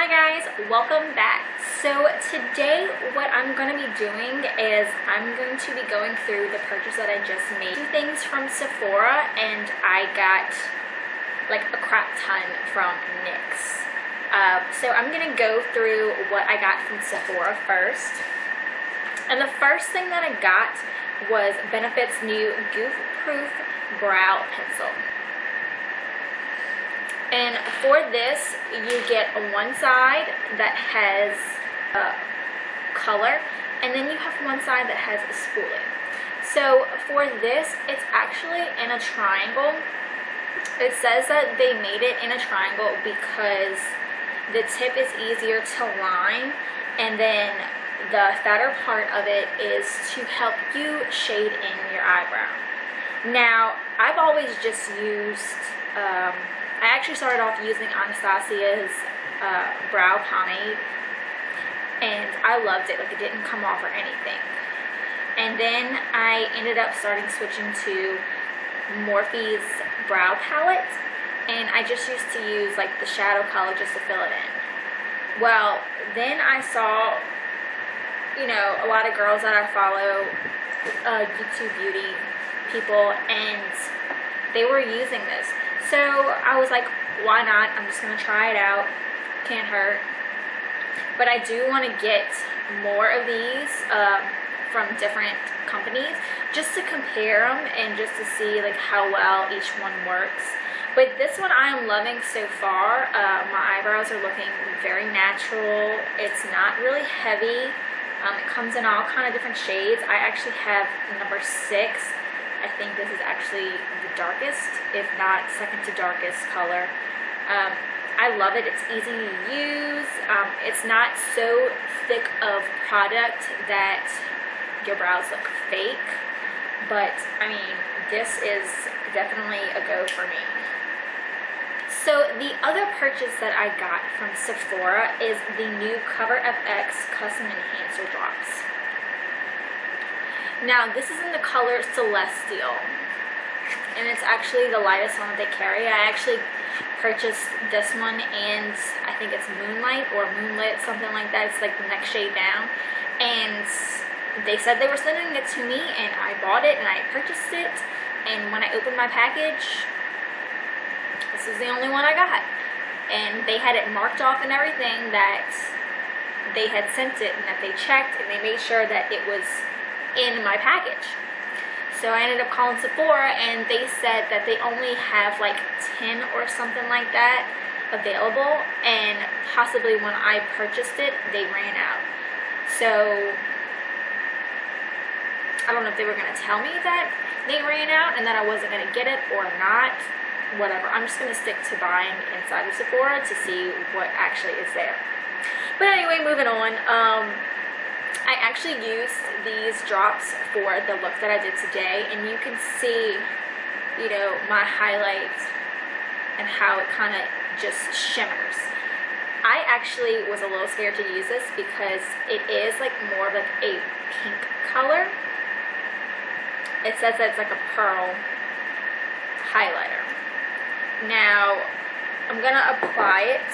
Hi guys, welcome back. So today what I'm going to be doing is I'm going to be going through the purchase that I just made. Two things from Sephora, and I got like a crap ton from NYX. So I'm going to go through what I got from Sephora first. And the first thing that I got was Benefit's new Goof Proof Brow Pencil. And for this, you get one side that has color, and then you have one side that has a spoolie. So for this, it's actually in a triangle. It says that they made it in a triangle because the tip is easier to line, and then the fatter part of it is to help you shade in your eyebrow. Now, I've always just used... I actually started off using Anastasia's brow pomade, and I loved it. Like, it didn't come off or anything. And then I ended up switching to Morphe's brow palette, and I just used to use like the shadow color just to fill it in. Well, then I saw, you know, a lot of girls that I follow, YouTube beauty people, and they were using this. So I was like, why not? I'm just going to try it out. Can't hurt. But I do want to get more of these from different companies just to compare them and just to see like how well each one works. But this one I am loving so far. My eyebrows are looking very natural. It's not really heavy. It comes in all kind of different shades. I actually have number 6. I think this is actually the darkest, if not second to darkest color. I love it. It's easy to use. It's not so thick of product that your brows look fake. But, I mean, this is definitely a go for me. So, the other purchase that I got from Sephora is the new Cover FX Custom Enhancer Drops. Now, this is in the color Celestial, and it's actually the lightest one that they carry. I actually purchased this one, and I think it's Moonlight or Moonlit, something like that. It's like the next shade down, and they said they were sending it to me, and I bought it, and I purchased it, and when I opened my package, this is the only one I got, and they had it marked off and everything that they had sent it, and that they checked, and they made sure that it was in my package. So I ended up calling Sephora, and they said that they only have like 10 or something like that available, and possibly when I purchased it they ran out. So I don't know if they were going to tell me that they ran out and that I wasn't going to get it or not. Whatever, I'm just going to stick to buying inside of Sephora to see what actually is there. But anyway, moving on. I actually used these drops for the look that I did today, and you can see, you know, my highlights and how it kind of just shimmers. I actually was a little scared to use this because it is like more of like a pink color. It says that it's like a pearl highlighter. Now, I'm going to apply it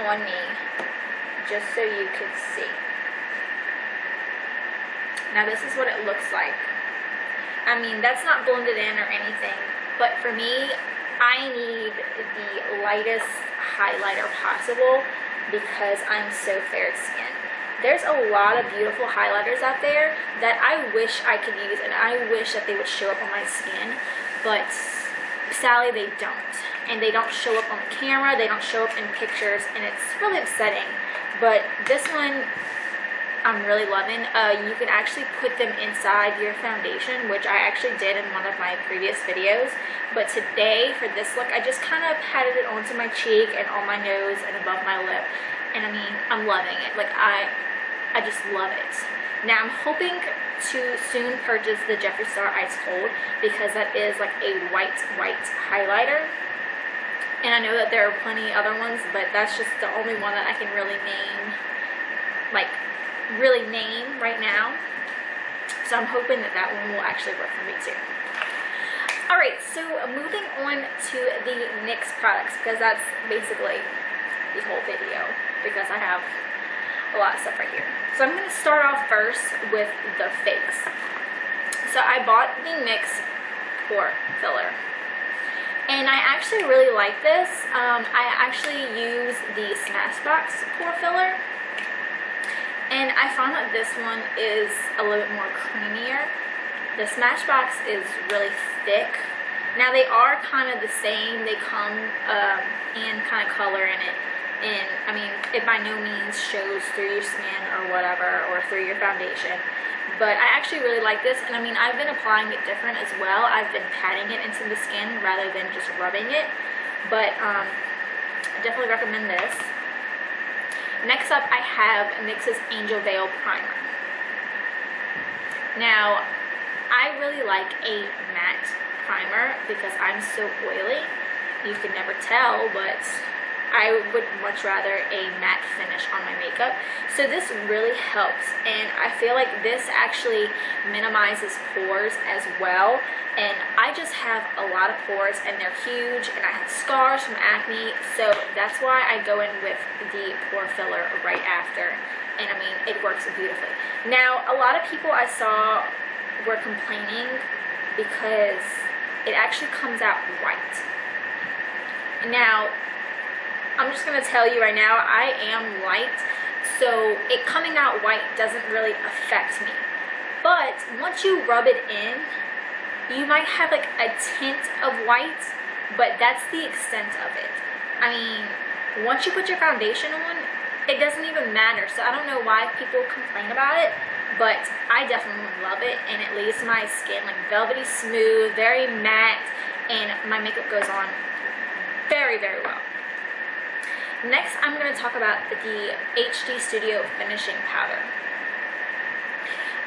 on me, just so you can see. Now this is what it looks like. I mean, that's not blended in or anything, but for me, I need the lightest highlighter possible because I'm so fair skinned. There's a lot of beautiful highlighters out there that I wish I could use, and I wish that they would show up on my skin, but sadly they don't. And they don't show up on the camera, they don't show up in pictures, and it's really upsetting. But this one, I'm really loving. You can actually put them inside your foundation, which I actually did in one of my previous videos. But today, for this look, I just kind of patted it onto my cheek and on my nose and above my lip. And I mean, I'm loving it. Like, I just love it. Now, I'm hoping to soon purchase the Jeffree Star Ice Cold, because that is like a white highlighter. And I know that there are plenty other ones, but that's just the only one that I can really name, right now. So I'm hoping that that one will actually work for me too. Alright, so moving on to the NYX products, because that's basically the whole video because I have a lot of stuff right here. So I'm going to start off first with the face. So I bought the NYX pore filler, and I actually really like this. I actually use the Smashbox pore filler, and I found that this one is a little bit more creamier. The Smashbox is really thick. Now they are kind of the same. They come in kind of color in it. And I mean, it by no means shows through your skin or whatever, or through your foundation. But I actually really like this, and I mean, I've been applying it different as well. I've been patting it into the skin rather than just rubbing it. But I definitely recommend this. Next up, I have NYX's Angel Veil Primer. Now, I really like a matte primer because I'm so oily. You can never tell, but I would much rather a matte finish on my makeup. So this really helps, and I feel like this actually minimizes pores as well. And I just have a lot of pores, and they're huge, and I have scars from acne, so that's why I go in with the pore filler right after. And I mean, it works beautifully. Now, a lot of people I saw were complaining because it actually comes out white. Now, I'm just going to tell you right now, I am light, so it coming out white doesn't really affect me. But once you rub it in, you might have like a tint of white, but that's the extent of it. I mean, once you put your foundation on, it doesn't even matter. So I don't know why people complain about it, but I definitely love it, and it leaves my skin like velvety smooth, very matte, and my makeup goes on very, very well. Next, I'm going to talk about the HD Studio Finishing Powder.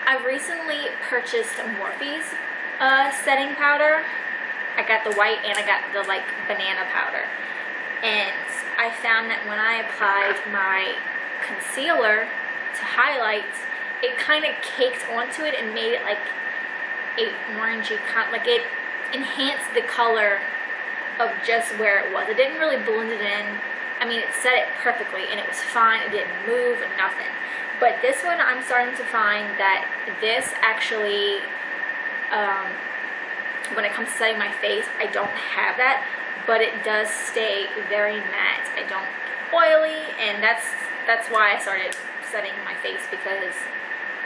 I recently purchased Morphe's setting powder. I got the white and I got the like banana powder. And I found that when I applied my concealer to highlight, it kind of caked onto it and made it like a orangey kind, like it enhanced the color of just where it was. It didn't really blend it in. I mean, it set it perfectly, and it was fine. It didn't move, nothing. But this one, I'm starting to find that this actually, when it comes to setting my face, I don't have that, but it does stay very matte. I don't oily, and that's why I started setting my face, because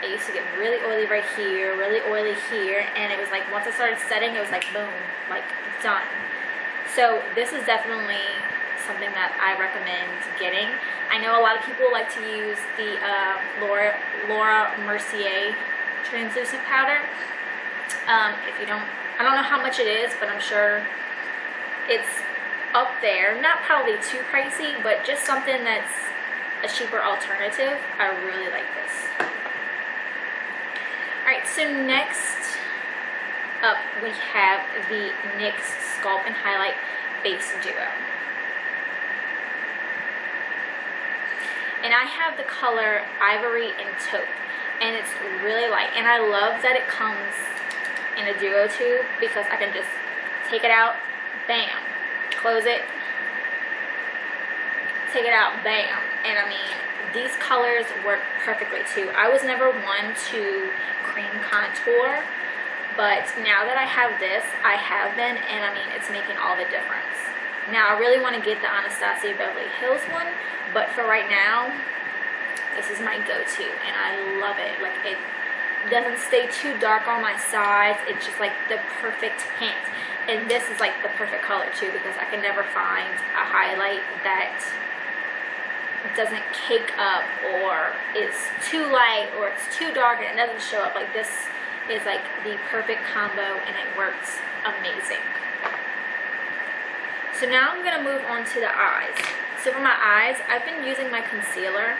I used to get really oily right here, really oily here, and it was like once I started setting, it was like boom, like done. So this is definitely something that I recommend getting. I know a lot of people like to use the Laura Mercier translucent powder. If you don't, I don't know how much it is, but I'm sure it's up there. Not probably too pricey, but just something that's a cheaper alternative. I really like this. Alright, so next up we have the NYX Sculpt and Highlight Base Duo. And I have the color Ivory and Taupe, and it's really light. And I love that it comes in a duo tube, because I can just take it out, bam, close it, take it out, bam. And I mean, these colors work perfectly too. I was never one to cream contour, but now that I have this, I have been, and I mean, it's making all the difference. Now, I really want to get the Anastasia Beverly Hills one, but for right now, this is my go-to, and I love it. Like, it doesn't stay too dark on my sides. It's just like the perfect hint. And this is like the perfect color too, because I can never find a highlight that doesn't cake up, or it's too light, or it's too dark and it doesn't show up. Like, this is like the perfect combo, and it works amazing. So now I'm going to move on to the eyes. So for my eyes, I've been using my concealer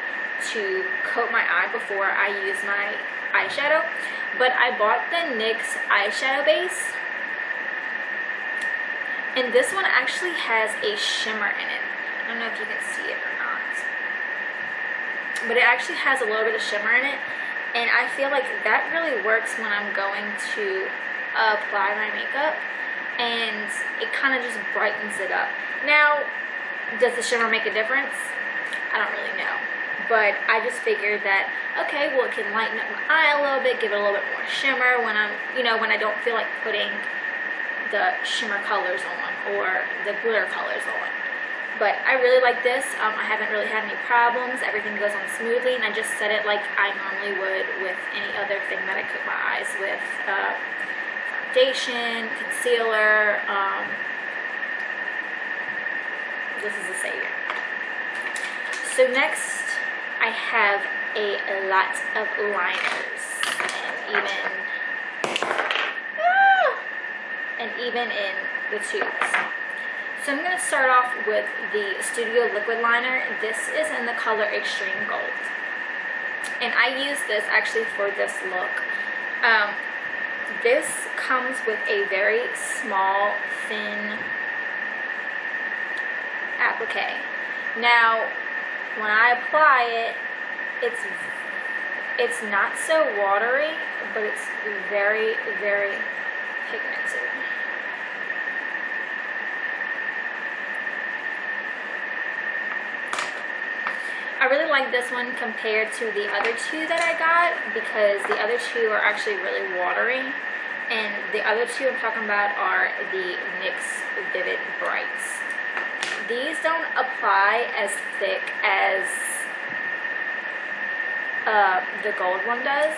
to coat my eye before I use my eyeshadow, but I bought the NYX eyeshadow base, and this one actually has a shimmer in it. I don't know if you can see it or not, but it actually has a little bit of shimmer in it, and I feel like that really works when I'm going to apply my makeup, and it kind of just brightens it up. Now, Does the shimmer make a difference? I don't really know. But I just figured that, okay, well, it can lighten up my eye a little bit, give it a little bit more shimmer when I'm, you know, when I don't feel like putting the shimmer colors on or the glitter colors on. But I really like this. I haven't really had any problems. Everything goes on smoothly, and I just set it like I normally would with any other thing that I coat my eyes with. Foundation, concealer. This is a savior. So next, I have a lot of liners, and even in the tubes. So I'm going to start off with the Studio Liquid Liner. This is in the color Extreme Gold. And I use this actually for this look. This comes with a very small, thin applique. Now, when I apply it, it's not so watery, but it's very, very pigmented. I really like this one compared to the other two that I got, because the other two are actually really watery, and the other two I'm talking about are the NYX Vivid Brights. These don't apply as thick as the gold one does,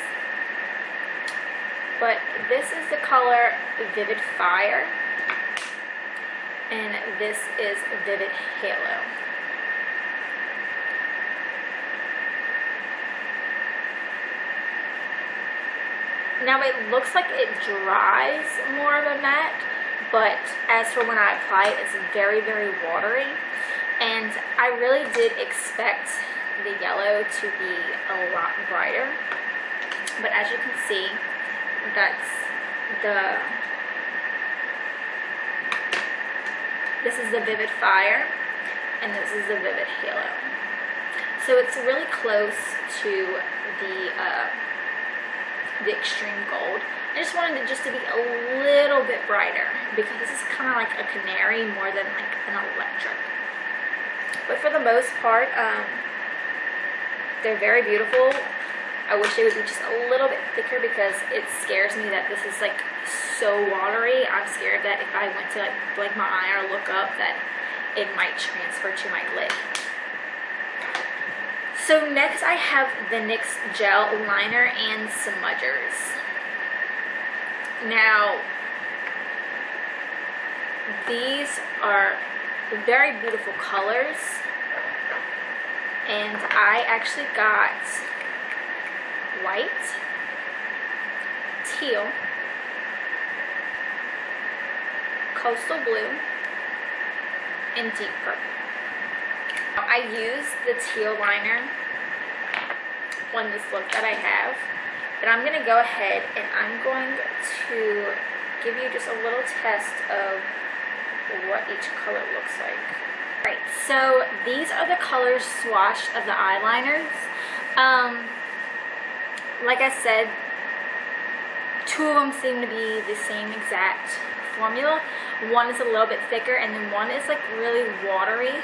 but this is the color Vivid Fire, and this is Vivid Halo. Now it looks like it dries more of a matte, but as for when I apply it, it's very, very watery. And I really did expect the yellow to be a lot brighter. But as you can see, this is the Vivid Fire, and this is the Vivid Halo. So it's really close to the Extreme Gold. I just wanted it just to be a little bit brighter, because this is kind of like a canary more than like an electric. But for the most part, they're very beautiful. I wish they would be just a little bit thicker, because it scares me that this is like so watery. I'm scared that if I went to like blink my eye or look up, that it might transfer to my lid. So next I have the NYX Gel Liner and Smudgers. Now, these are very beautiful colors, and I actually got white, teal, coastal blue, and deep purple. I use the teal liner on this look that I have, but I'm going to go ahead and I'm going to give you just a little test of what each color looks like. Alright, so these are the colors swatched of the eyeliners. Like I said, two of them seem to be the same exact formula. One is a little bit thicker, and then one is like really watery.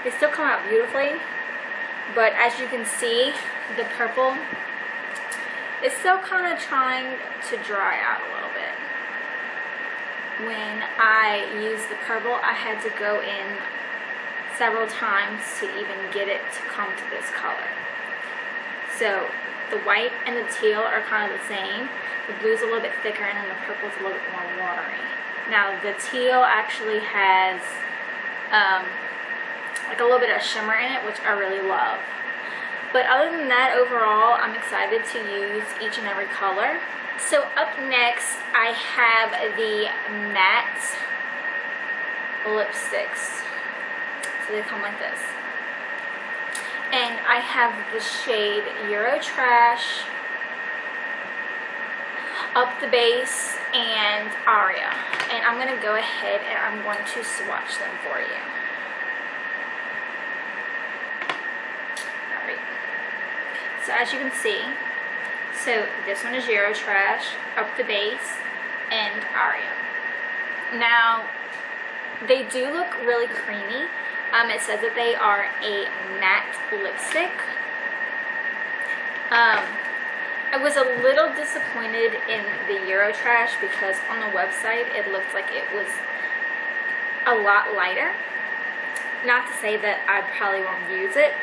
They still come out beautifully, but as you can see, the purple is still kind of trying to dry out a little bit. When I used the purple, I had to go in several times to even get it to come to this color. So the white and the teal are kind of the same. The blue's a little bit thicker, and then the purple's a little bit more watery. Now the teal actually has like a little bit of shimmer in it, which I really love. But other than that, overall, I'm excited to use each and every color. So up next, I have the matte lipsticks. So they come like this. And I have the shade Euro Trash, Up the Base, and Aria. And I'm going to go ahead and I'm going to swatch them for you. Alright. So as you can see, so this one is Euro Trash, Up the Base, and Aria. Now, They do look really creamy. It says that they are a matte lipstick. I was a little disappointed in the Eurotrash because on the website it looked like it was a lot lighter. Not to say that I probably won't use it,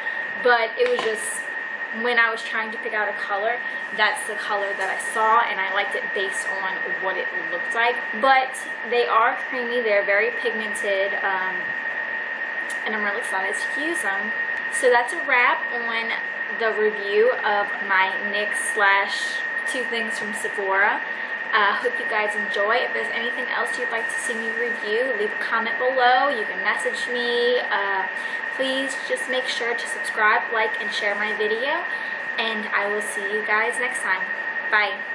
but it was just, when I was trying to pick out a color, that's the color that I saw, and I liked it based on what it looked like. But they are creamy, they're very pigmented, and I'm really excited to use them. So that's a wrap on the review of my NYX / two things from Sephora. Hope you guys enjoy. If there's anything else you'd like to see me review, leave a comment below. You can message me. Please just make sure to subscribe, like, and share my video. And I will see you guys next time. Bye.